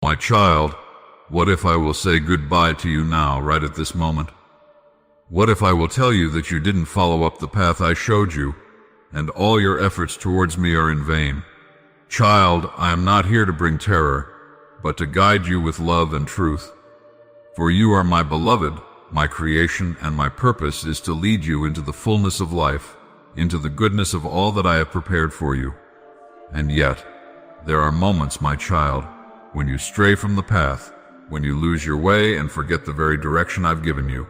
My child, what if I will say goodbye to you now, right at this moment? What if I will tell you that you didn't follow up the path I showed you, and all your efforts towards me are in vain? Child, I am not here to bring terror, but to guide you with love and truth. For you are my beloved, my creation, and my purpose is to lead you into the fullness of life, into the goodness of all that I have prepared for you. And yet, there are moments, my child, when you stray from the path, when you lose your way and forget the very direction I've given you.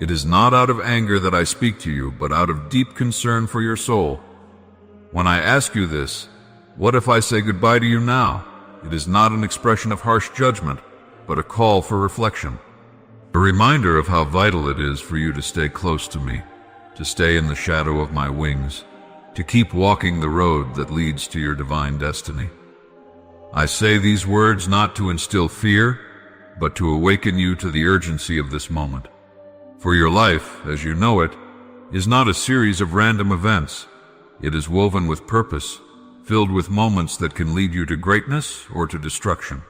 It is not out of anger that I speak to you, but out of deep concern for your soul. When I ask you this, what if I say goodbye to you now? It is not an expression of harsh judgment, but a call for reflection. A reminder of how vital it is for you to stay close to me, to stay in the shadow of my wings, to keep walking the road that leads to your divine destiny. I say these words not to instill fear, but to awaken you to the urgency of this moment. For your life, as you know it, is not a series of random events. It is woven with purpose, filled with moments that can lead you to greatness or to destruction.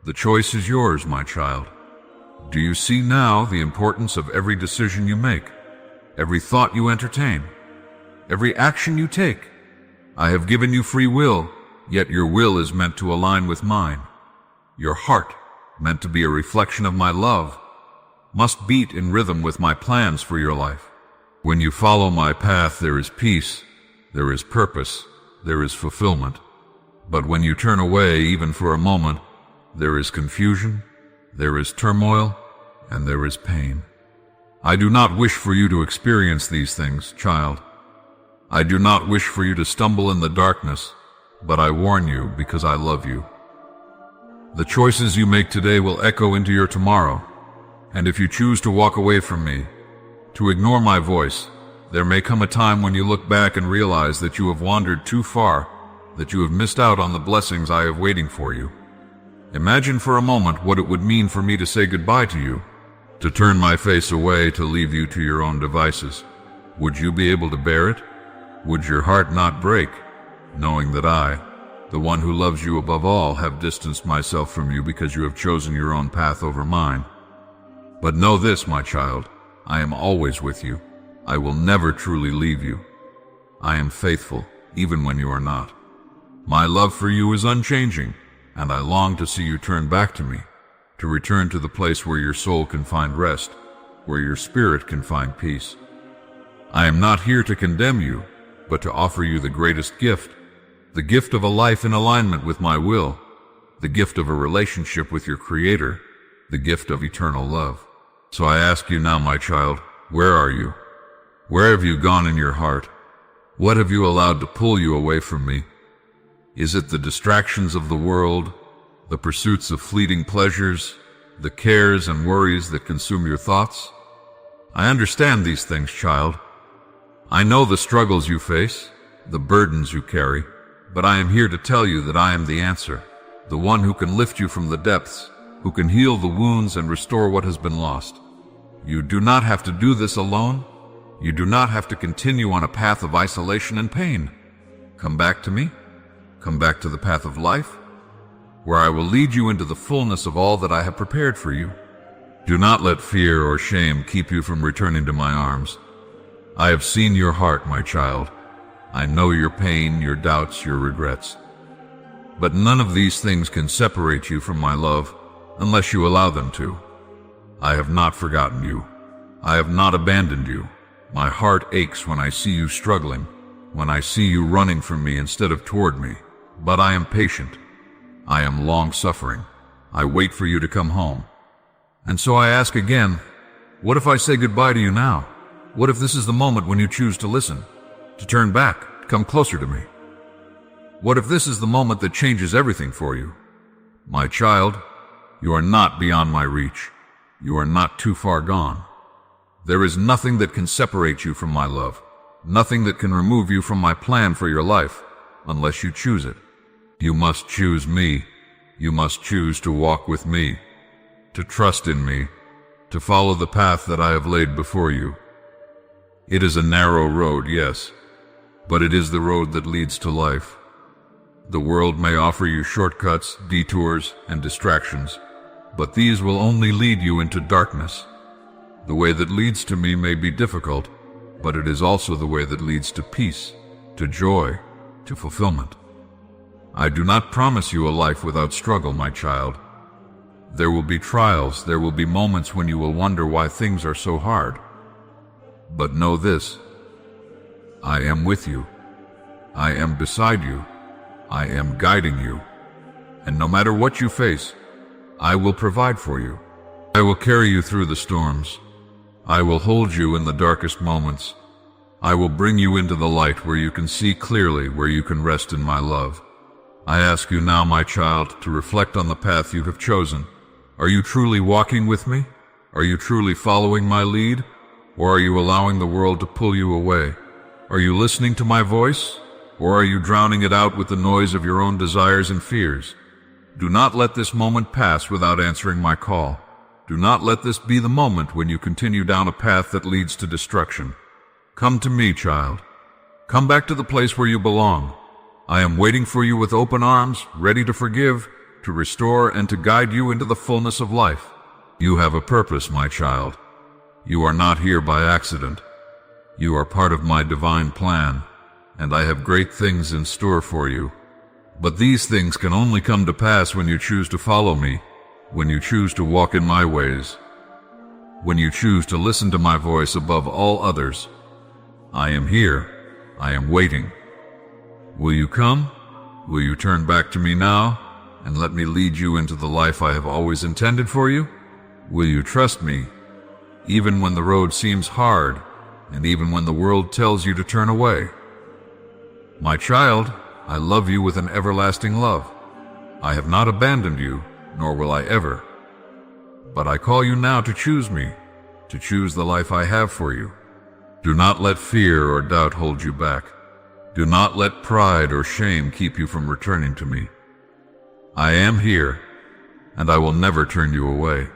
The choice is yours, my child. Do you see now the importance of every decision you make, every thought you entertain, every action you take? I have given you free will, yet your will is meant to align with mine. Your heart, meant to be a reflection of my love, must beat in rhythm with my plans for your life. When you follow my path, there is peace, there is purpose, there is fulfillment. But when you turn away, even for a moment, there is confusion, there is turmoil, and there is pain. I do not wish for you to experience these things, child. I do not wish for you to stumble in the darkness, but I warn you because I love you. The choices you make today will echo into your tomorrow, and if you choose to walk away from me, to ignore my voice, there may come a time when you look back and realize that you have wandered too far, that you have missed out on the blessings I have waiting for you. Imagine for a moment what it would mean for me to say goodbye to you, to turn my face away, to leave you to your own devices. Would you be able to bear it? Would your heart not break, knowing that I, the one who loves you above all, have distanced myself from you because you have chosen your own path over mine? But know this, my child, I am always with you. I will never truly leave you. I am faithful, even when you are not. My love for you is unchanging, and I long to see you turn back to me, to return to the place where your soul can find rest, where your spirit can find peace. I am not here to condemn you, but to offer you the greatest gift, the gift of a life in alignment with my will, the gift of a relationship with your Creator, the gift of eternal love. So I ask you now, my child, where are you? Where have you gone in your heart? What have you allowed to pull you away from me? Is it the distractions of the world, the pursuits of fleeting pleasures, the cares and worries that consume your thoughts? I understand these things, child. I know the struggles you face, the burdens you carry, but I am here to tell you that I am the answer, the one who can lift you from the depths, who can heal the wounds and restore what has been lost. You do not have to do this alone. You do not have to continue on a path of isolation and pain. Come back to me. Come back to the path of life, where I will lead you into the fullness of all that I have prepared for you. Do not let fear or shame keep you from returning to my arms. I have seen your heart, my child. I know your pain, your doubts, your regrets. But none of these things can separate you from my love unless you allow them to. I have not forgotten you. I have not abandoned you. My heart aches when I see you struggling, when I see you running from me instead of toward me. But I am patient. I am long-suffering. I wait for you to come home. And so I ask again, what if I say goodbye to you now? What if this is the moment when you choose to listen, to turn back, to come closer to me? What if this is the moment that changes everything for you? My child, you are not beyond my reach. You are not too far gone. There is nothing that can separate you from my love, nothing that can remove you from my plan for your life, unless you choose it. You must choose me. You must choose to walk with me, to trust in me, to follow the path that I have laid before you. It is a narrow road, yes, but it is the road that leads to life. The world may offer you shortcuts, detours, and distractions, but these will only lead you into darkness. The way that leads to me may be difficult, but it is also the way that leads to peace, to joy, to fulfillment. I do not promise you a life without struggle, my child. There will be trials, there will be moments when you will wonder why things are so hard. But know this: I am with you. I am beside you. I am guiding you. And no matter what you face, I will provide for you. I will carry you through the storms. I will hold you in the darkest moments. I will bring you into the light where you can see clearly, where you can rest in my love. I ask you now, my child, to reflect on the path you have chosen. Are you truly walking with me? Are you truly following my lead? Or are you allowing the world to pull you away? Are you listening to my voice? Or are you drowning it out with the noise of your own desires and fears? Do not let this moment pass without answering my call. Do not let this be the moment when you continue down a path that leads to destruction. Come to me, child. Come back to the place where you belong. I am waiting for you with open arms, ready to forgive, to restore, and to guide you into the fullness of life. You have a purpose, my child. You are not here by accident. You are part of my divine plan, and I have great things in store for you. But these things can only come to pass when you choose to follow me, when you choose to walk in my ways, when you choose to listen to my voice above all others. I am here. I am waiting. Will you come? Will you turn back to me now and let me lead you into the life I have always intended for you? Will you trust me, even when the road seems hard and even when the world tells you to turn away? My child, I love you with an everlasting love. I have not abandoned you, nor will I ever. But I call you now to choose me, to choose the life I have for you. Do not let fear or doubt hold you back. Do not let pride or shame keep you from returning to me. I am here, and I will never turn you away.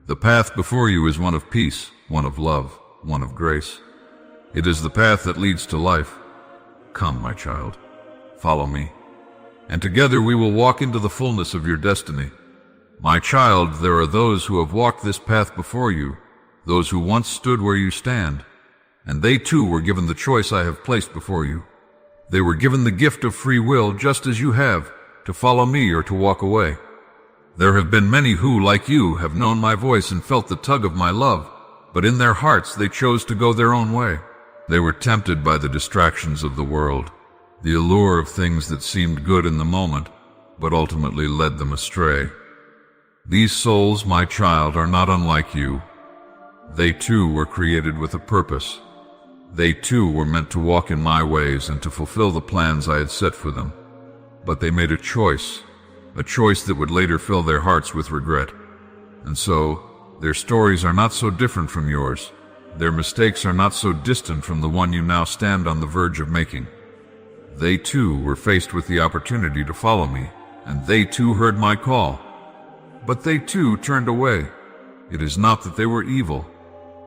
The path before you is one of peace, one of love, one of grace. It is the path that leads to life. Come, my child, follow me, and together we will walk into the fullness of your destiny. My child, there are those who have walked this path before you, those who once stood where you stand, and they too were given the choice I have placed before you. They were given the gift of free will, just as you have, to follow me or to walk away. There have been many who, like you, have known my voice and felt the tug of my love, but in their hearts they chose to go their own way. They were tempted by the distractions of the world, the allure of things that seemed good in the moment, but ultimately led them astray. These souls, my child, are not unlike you. They too were created with a purpose. They too were meant to walk in my ways and to fulfill the plans I had set for them. But they made a choice that would later fill their hearts with regret. And so, their stories are not so different from yours. Their mistakes are not so distant from the one you now stand on the verge of making. They too were faced with the opportunity to follow me, and they too heard my call. But they too turned away. It is not that they were evil,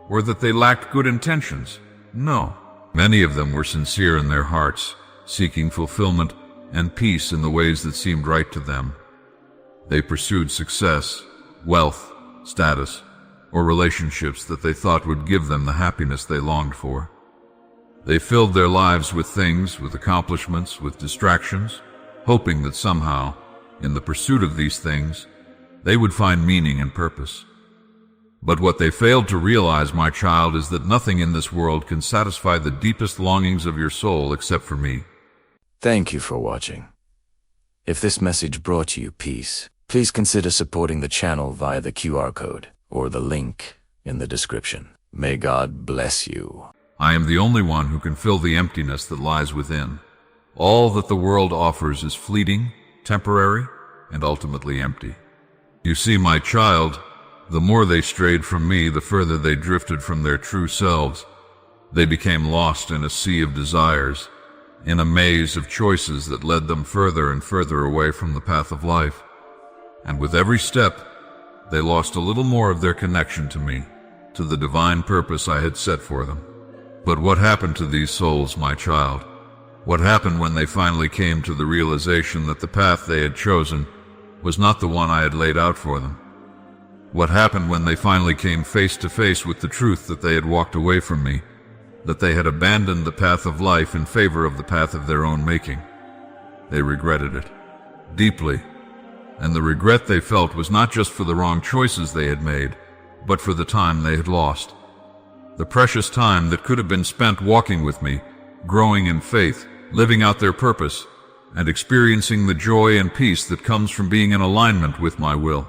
or that they lacked good intentions. No. Many of them were sincere in their hearts, seeking fulfillment and peace in the ways that seemed right to them. They pursued success, wealth, status, or relationships that they thought would give them the happiness they longed for. They filled their lives with things, with accomplishments, with distractions, hoping that somehow, in the pursuit of these things, they would find meaning and purpose. But what they failed to realize, my child, is that nothing in this world can satisfy the deepest longings of your soul except for me. Thank you for watching. If this message brought you peace, please consider supporting the channel via the QR code or the link in the description. May God bless you. I am the only one who can fill the emptiness that lies within. All that the world offers is fleeting, temporary, and ultimately empty. You see, my child, the more they strayed from me, the further they drifted from their true selves. They became lost in a sea of desires, in a maze of choices that led them further and further away from the path of life. And with every step, they lost a little more of their connection to me, to the divine purpose I had set for them. But what happened to these souls, my child? What happened when they finally came to the realization that the path they had chosen was not the one I had laid out for them? What happened when they finally came face to face with the truth that they had walked away from me, that they had abandoned the path of life in favor of the path of their own making? They regretted it, deeply, and the regret they felt was not just for the wrong choices they had made, but for the time they had lost. The precious time that could have been spent walking with me, growing in faith, living out their purpose, and experiencing the joy and peace that comes from being in alignment with my will.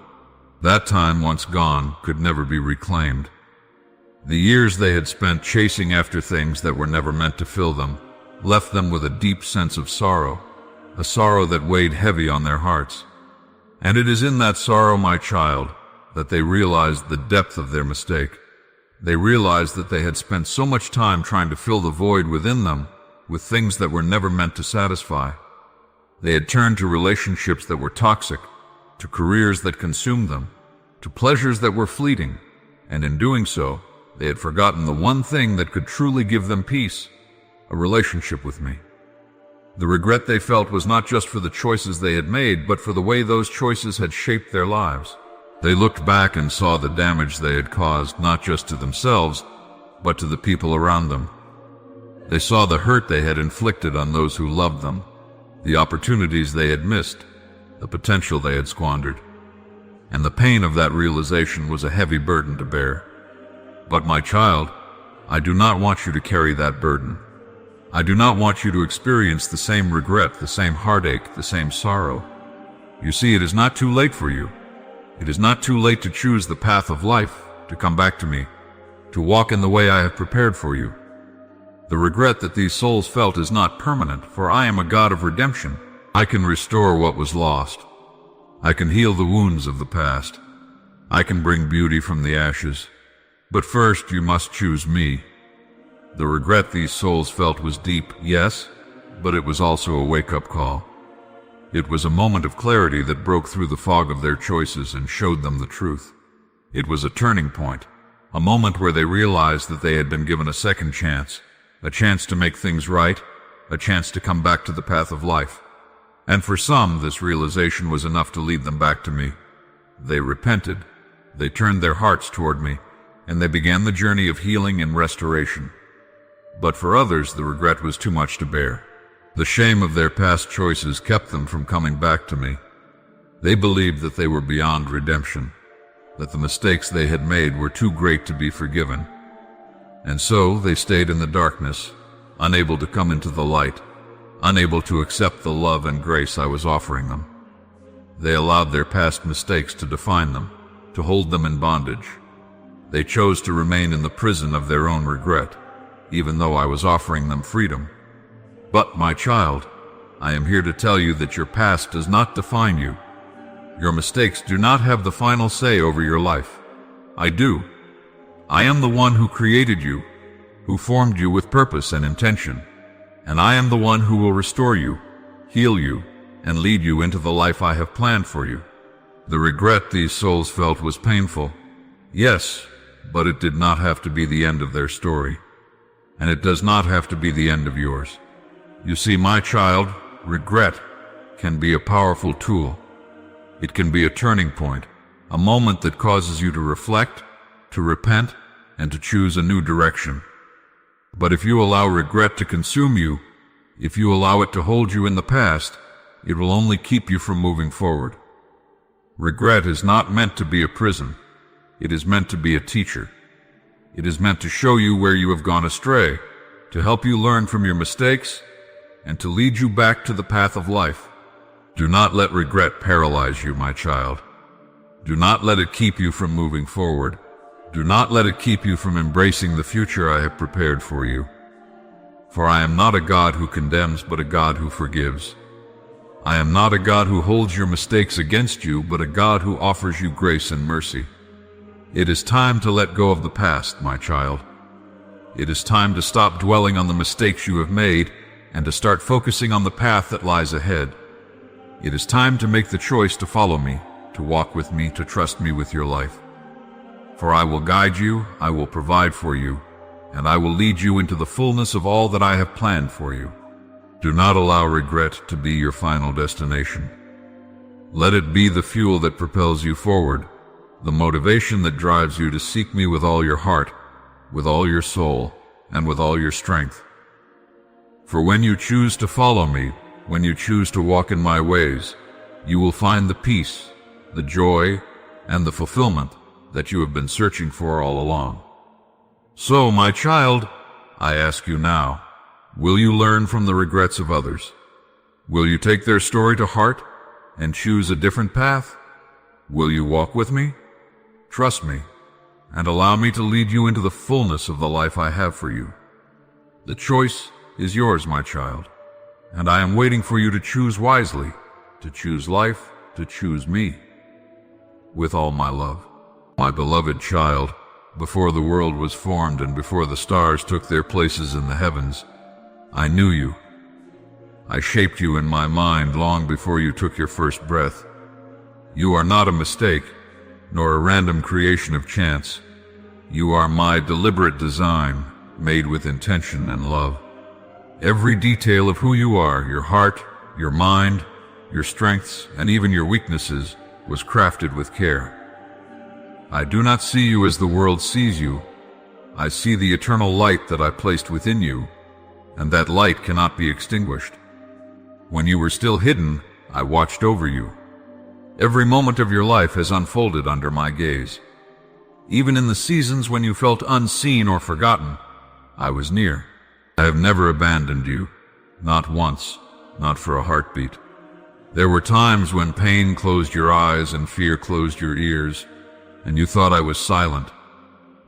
That time, once gone, could never be reclaimed. The years they had spent chasing after things that were never meant to fill them left them with a deep sense of sorrow, a sorrow that weighed heavy on their hearts. And it is in that sorrow, my child, that they realized the depth of their mistake. They realized that they had spent so much time trying to fill the void within them with things that were never meant to satisfy. They had turned to relationships that were toxic, to careers that consumed them, to pleasures that were fleeting, and in doing so, they had forgotten the one thing that could truly give them peace, a relationship with me. The regret they felt was not just for the choices they had made, but for the way those choices had shaped their lives. They looked back and saw the damage they had caused, not just to themselves, but to the people around them. They saw the hurt they had inflicted on those who loved them, the opportunities they had missed, the potential they had squandered. And the pain of that realization was a heavy burden to bear. But my child, I do not want you to carry that burden. I do not want you to experience the same regret, the same heartache, the same sorrow. You see, it is not too late for you. It is not too late to choose the path of life, to come back to me, to walk in the way I have prepared for you. The regret that these souls felt is not permanent, for I am a God of redemption. I can restore what was lost. I can heal the wounds of the past. I can bring beauty from the ashes. But first you must choose me. The regret these souls felt was deep, yes, but it was also a wake-up call. It was a moment of clarity that broke through the fog of their choices and showed them the truth. It was a turning point, a moment where they realized that they had been given a second chance, a chance to make things right, a chance to come back to the path of life. And for some, this realization was enough to lead them back to me. They repented, they turned their hearts toward me, and they began the journey of healing and restoration. But for others, the regret was too much to bear. The shame of their past choices kept them from coming back to me. They believed that they were beyond redemption, that the mistakes they had made were too great to be forgiven. And so they stayed in the darkness, unable to come into the light, unable to accept the love and grace I was offering them. They allowed their past mistakes to define them, to hold them in bondage. They chose to remain in the prison of their own regret, even though I was offering them freedom. But, my child, I am here to tell you that your past does not define you. Your mistakes do not have the final say over your life. I do. I am the one who created you, who formed you with purpose and intention, and I am the one who will restore you, heal you, and lead you into the life I have planned for you. The regret these souls felt was painful, yes, but it did not have to be the end of their story, and it does not have to be the end of yours. You see, my child, regret can be a powerful tool. It can be a turning point, a moment that causes you to reflect, to repent, and to choose a new direction. But if you allow regret to consume you, if you allow it to hold you in the past, it will only keep you from moving forward. Regret is not meant to be a prison. It is meant to be a teacher. It is meant to show you where you have gone astray, to help you learn from your mistakes, and to lead you back to the path of life. Do not let regret paralyze you, my child. Do not let it keep you from moving forward. Do not let it keep you from embracing the future I have prepared for you. For I am not a God who condemns, but a God who forgives. I am not a God who holds your mistakes against you, but a God who offers you grace and mercy. It is time to let go of the past, my child. It is time to stop dwelling on the mistakes you have made and to start focusing on the path that lies ahead. It is time to make the choice to follow me, to walk with me, to trust me with your life. For I will guide you, I will provide for you, and I will lead you into the fullness of all that I have planned for you. Do not allow regret to be your final destination. Let it be the fuel that propels you forward, the motivation that drives you to seek me with all your heart, with all your soul, and with all your strength. For when you choose to follow me, when you choose to walk in my ways, you will find the peace, the joy, and the fulfillment that you have been searching for all along. So, my child, I ask you now, will you learn from the regrets of others? Will you take their story to heart and choose a different path? Will you walk with me? Trust me, and allow me to lead you into the fullness of the life I have for you. The choice is yours, my child, and I am waiting for you to choose wisely, to choose life, to choose me. With all my love. My beloved child, before the world was formed and before the stars took their places in the heavens, I knew you. I shaped you in my mind long before you took your first breath. You are not a mistake, nor a random creation of chance. You are my deliberate design, made with intention and love. Every detail of who you are, your heart, your mind, your strengths, and even your weaknesses, was crafted with care. I do not see you as the world sees you. I see the eternal light that I placed within you, and that light cannot be extinguished. When you were still hidden, I watched over you. Every moment of your life has unfolded under my gaze. Even in the seasons when you felt unseen or forgotten, I was near. I have never abandoned you, not once, not for a heartbeat. There were times when pain closed your eyes and fear closed your ears, and you thought I was silent,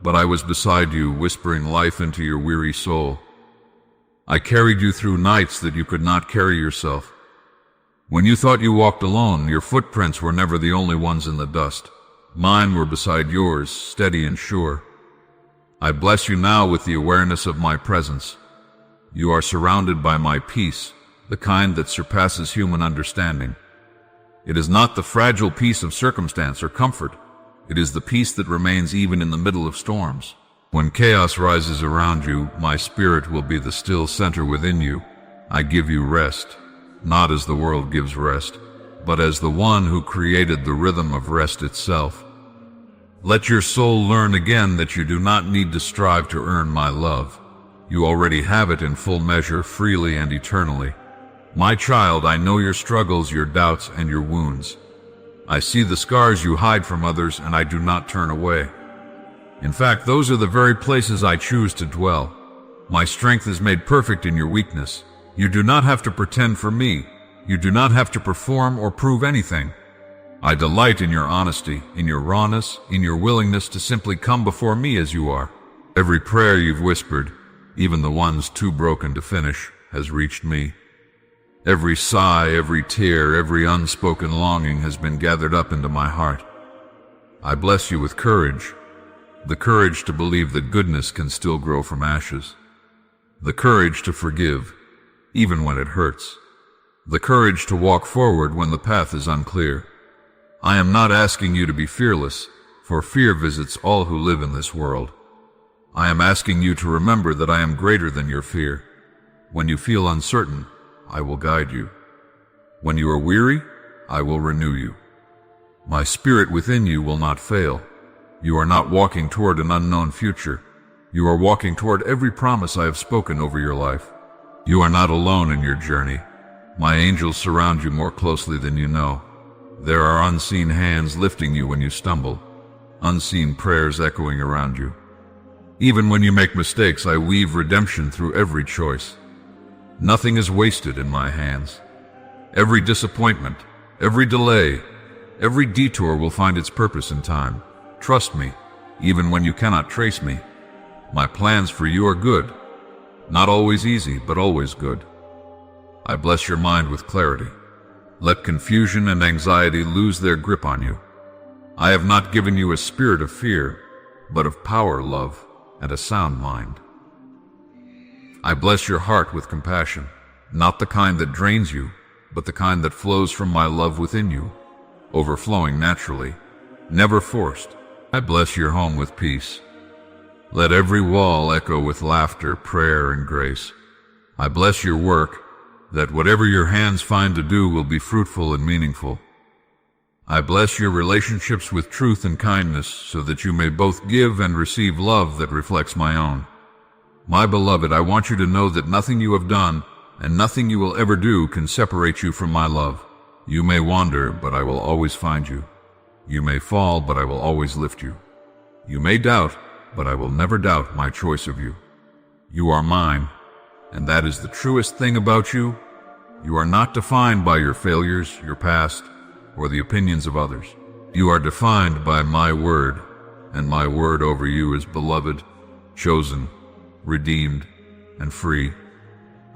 but I was beside you, whispering life into your weary soul. I carried you through nights that you could not carry yourself. When you thought you walked alone, your footprints were never the only ones in the dust. Mine were beside yours, steady and sure. I bless you now with the awareness of my presence. You are surrounded by my peace, the kind that surpasses human understanding. It is not the fragile peace of circumstance or comfort. It is the peace that remains even in the middle of storms. When chaos rises around you, my spirit will be the still center within you. I give you rest, not as the world gives rest, but as the one who created the rhythm of rest itself. Let your soul learn again that you do not need to strive to earn my love. You already have it in full measure, freely and eternally. My child, I know your struggles, your doubts, and your wounds. I see the scars you hide from others, and I do not turn away. In fact, those are the very places I choose to dwell. My strength is made perfect in your weakness. You do not have to pretend for me. You do not have to perform or prove anything. I delight in your honesty, in your rawness, in your willingness to simply come before me as you are. Every prayer you've whispered, even the ones too broken to finish, has reached me. Every sigh, every tear, every unspoken longing has been gathered up into my heart. I bless you with courage, the courage to believe that goodness can still grow from ashes, the courage to forgive, even when it hurts, the courage to walk forward when the path is unclear. I am not asking you to be fearless, for fear visits all who live in this world. I am asking you to remember that I am greater than your fear. When you feel uncertain, I will guide you. When you are weary, I will renew you. My spirit within you will not fail. You are not walking toward an unknown future. You are walking toward every promise I have spoken over your life. You are not alone in your journey. My angels surround you more closely than you know. There are unseen hands lifting you when you stumble, unseen prayers echoing around you. Even when you make mistakes, I weave redemption through every choice. Nothing is wasted in my hands. Every disappointment, every delay, every detour will find its purpose in time. Trust me, even when you cannot trace me. My plans for you are good. Not always easy, but always good. I bless your mind with clarity. Let confusion and anxiety lose their grip on you. I have not given you a spirit of fear, but of power, love, and a sound mind. I bless your heart with compassion, not the kind that drains you, but the kind that flows from my love within you, overflowing naturally, never forced. I bless your home with peace. Let every wall echo with laughter, prayer, and grace. I bless your work, that whatever your hands find to do will be fruitful and meaningful. I bless your relationships with truth and kindness so that you may both give and receive love that reflects my own. My beloved, I want you to know that nothing you have done and nothing you will ever do can separate you from my love. You may wander, but I will always find you. You may fall, but I will always lift you. You may doubt, but I will never doubt my choice of you. You are mine, and that is the truest thing about you. You are not defined by your failures, your past, or the opinions of others. You are defined by my word, and my word over you is beloved, chosen, redeemed, and free.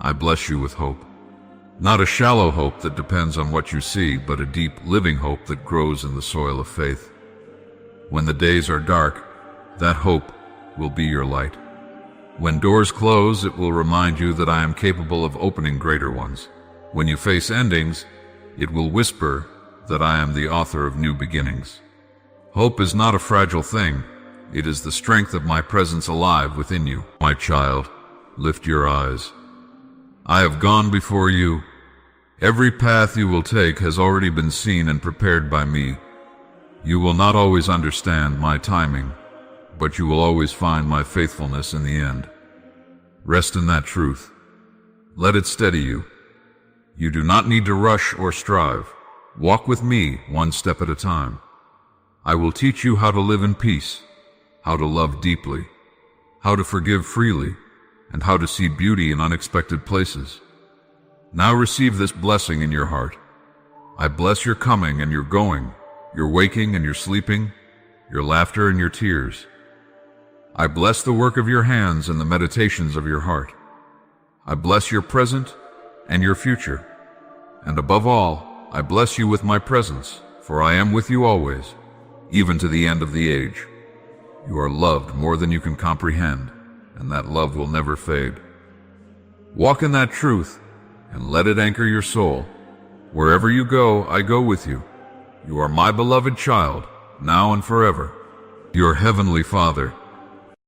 I bless you with hope. Not a shallow hope that depends on what you see, but a deep, living hope that grows in the soil of faith. When the days are dark, that hope will be your light. When doors close, it will remind you that I am capable of opening greater ones. When you face endings, it will whisper that I am the author of new beginnings. Hope is not a fragile thing. It is the strength of my presence alive within you. My child, lift your eyes. I have gone before you. Every path you will take has already been seen and prepared by me. You will not always understand my timing, but you will always find my faithfulness in the end. Rest in that truth. Let it steady you. You do not need to rush or strive. Walk with me one step at a time. I will teach you how to live in peace, how to love deeply, how to forgive freely, and how to see beauty in unexpected places. Now receive this blessing in your heart. I bless your coming and your going, your waking and your sleeping, your laughter and your tears. I bless the work of your hands and the meditations of your heart. I bless your present and your future. And above all, I bless you with my presence, for I am with you always, even to the end of the age. You are loved more than you can comprehend, and that love will never fade. Walk in that truth, and let it anchor your soul. Wherever you go, I go with you. You are my beloved child, now and forever. Your heavenly Father,